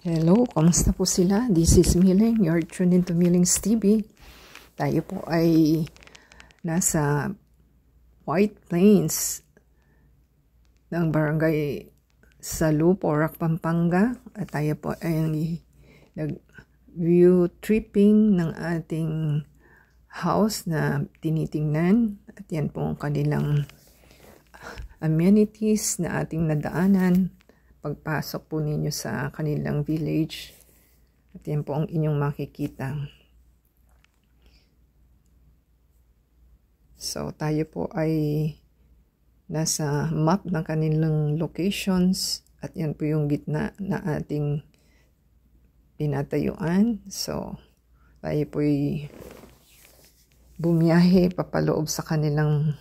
Hello, kamusta po sila? This is Miling. You're tuned into Miling's TV. Tayo po ay nasa White Plains ng barangay Salu, Porac, Pampanga. At tayo po ay nag-view tripping ng ating house na tinitingnan. At yan po ang kanilang amenities na ating nadaanan pagpasok po ninyo sa kanilang village. At yan po ang inyong makikita. So tayo po ay nasa map ng kanilang locations. At yan po yung gitna na ating pinatayuan. So tayo po ay bumiyahe papaloob sa kanilang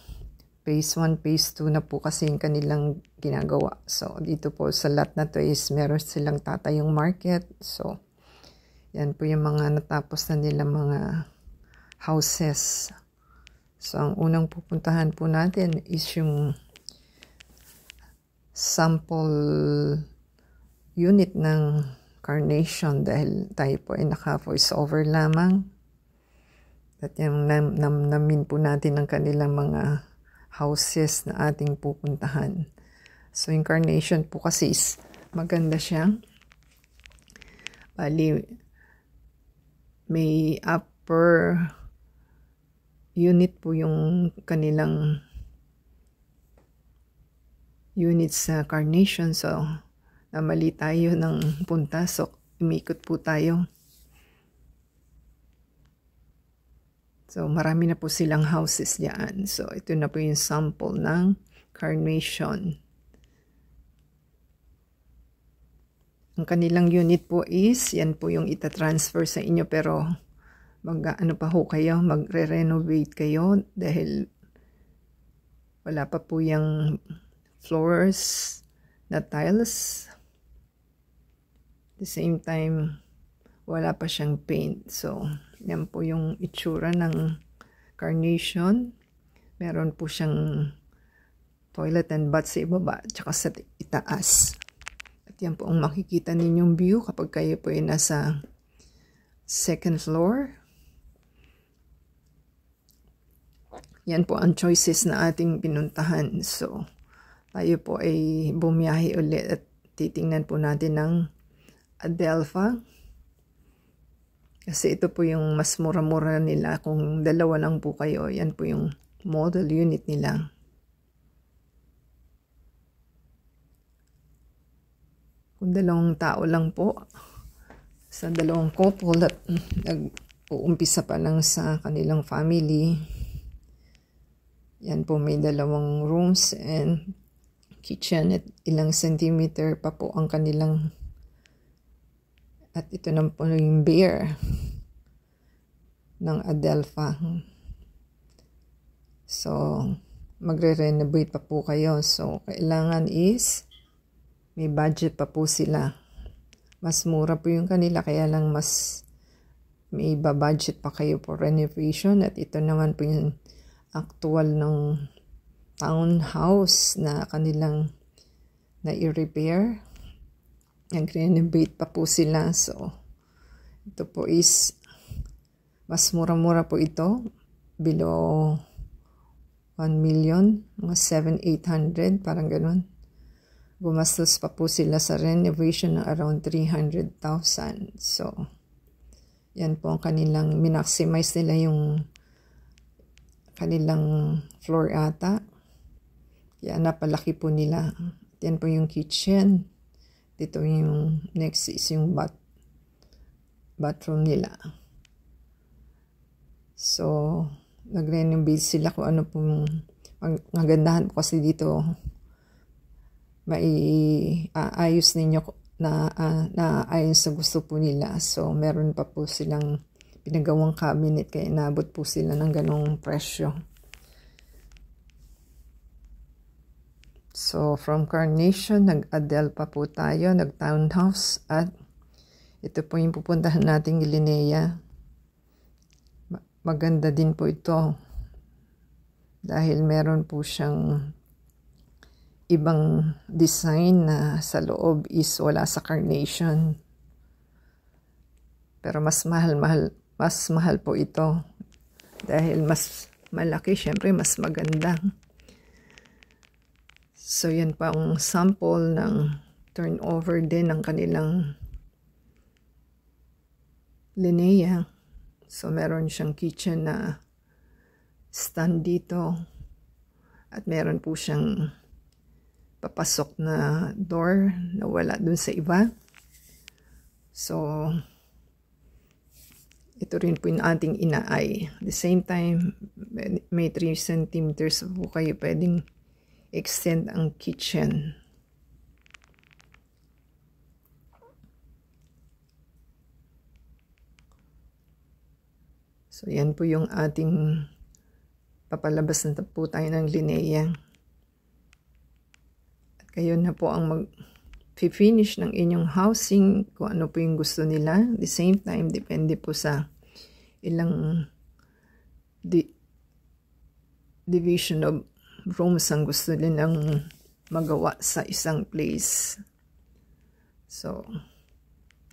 phase 1, phase 2 na po kasi yung kanilang ginagawa. So, dito po sa lot na to is meron silang tatayong market. So, yan po yung mga natapos na nila mga houses. So, ang unang pupuntahan po natin is yung sample unit ng Carnation dahil tayo po ay naka-voice over lamang. At yung namin po natin ang kanilang mga houses na ating pupuntahan. So, yung Carnation po kasi is maganda siya. Bali, may upper unit po yung kanilang unit sa Carnation. So, namali tayo ng punta. So, umikot po tayo. So, marami na po silang houses diyan. So, ito na po yung sample ng Carnation. Ang kanilang unit po is, yan po yung itatransfer sa inyo. Pero, ano pa ho kayo, magre-renovate kayo dahil wala pa po yung floors na tiles. At the same time, wala pa siyang paint. So, yan po yung itsura ng Carnation. Meron po siyang toilet and bath sa ibaba at saka sa itaas. At yan po ang makikita ninyong view kapag kayo po ay nasa second floor. Yan po ang choices na ating pinuntahan. So, tayo po ay bumiyahe ulit at titingnan po natin ng Adelpha. Kasi ito po yung mas mura-mura nila. Kung dalawa lang po kayo, yan po yung model unit nila. Kung dalawang tao lang po, sa dalawang couple at nag-uumpisa pa lang sa kanilang family, yan po may dalawang rooms and kitchen at ilang centimeter pa po ang kanilang. At ito na po yung beer ng Adelpha. So, magre-renovate pa po kayo. So, kailangan is may budget pa po sila. Mas mura po yung kanila, kaya lang mas may iba budget pa kayo for renovation. At ito naman po yung actual ng townhouse na kanilang na-i-repair. Nag-renovate pa po sila. So, ito po is mas mura-mura po ito. Below 1 million. Mga 700-800. Parang ganun. Gumastos pa po sila sa renovation ng around 300,000. So, yan po ang kanilang minaximize nila yung kanilang floor ata. Kaya napalaki po nila. Yan po yung kitchen. Dito yung next is yung bathroom nila. So, nag-renovate sila kung ano pong magandahan po kasi dito maiayos ninyo na ayon sa gusto po nila. So, meron pa po silang pinagawang cabinet kaya inabot po sila ng ganong presyo. So, from Carnation, nag-Adelpha po tayo, nag-townhouse, at ito po yung pupuntahan nating Linnea. Maganda din po ito dahil meron po siyang ibang design na sa loob is wala sa Carnation. Pero mas mahal po ito. Dahil mas malaki, syempre mas maganda. So yan pa ang sample ng turnover din ng kanilang Linea. So meron siyang kitchen na stand dito. At meron po siyang papasok na door na wala dun sa iba. So, ito rin po yung ating inaay. At the same time, may 3 centimeters po kayo pwedeng extend ang kitchen. So, yan po yung ating papalabas na po tayo ng Linea. At kayo na po ang mag-finish ng inyong housing kung ano po yung gusto nila. At the same time, depende po sa ilang division of rooms ang gusto nilang magawa sa isang place. So,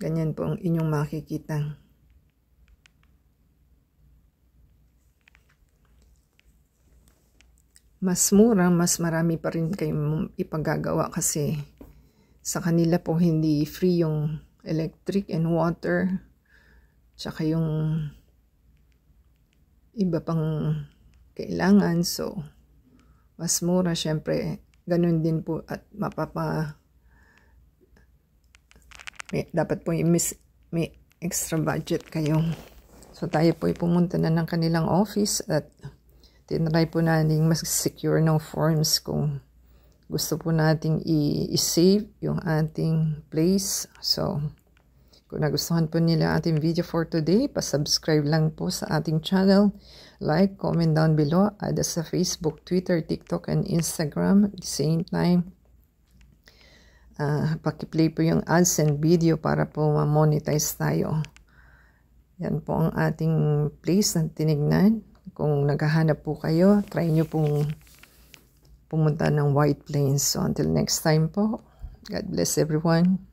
ganyan po ang inyong makikita. Mas mura, mas marami pa rin kayong ipagagawa kasi sa kanila po hindi free yung electric and water, tsaka yung iba pang kailangan. So, mas mura, syempre, ganun din po at dapat po may extra budget kayo. So, tayo po ay pumunta na ng kanilang office at tinry po natin mas secure ng forms kung gusto po nating i-save yung ating place. So, kung nagustuhan po nila ating video for today, pa-subscribe lang po sa ating channel. Like, comment down below. Add us sa Facebook, Twitter, TikTok, and Instagram. At the same time, paki-play po yung ads and video para po ma-monetize tayo. Yan po ang ating place na tinignan. Kung naghahanap po kayo, try nyo pong pumunta ng White Plains. So until next time po, God bless everyone.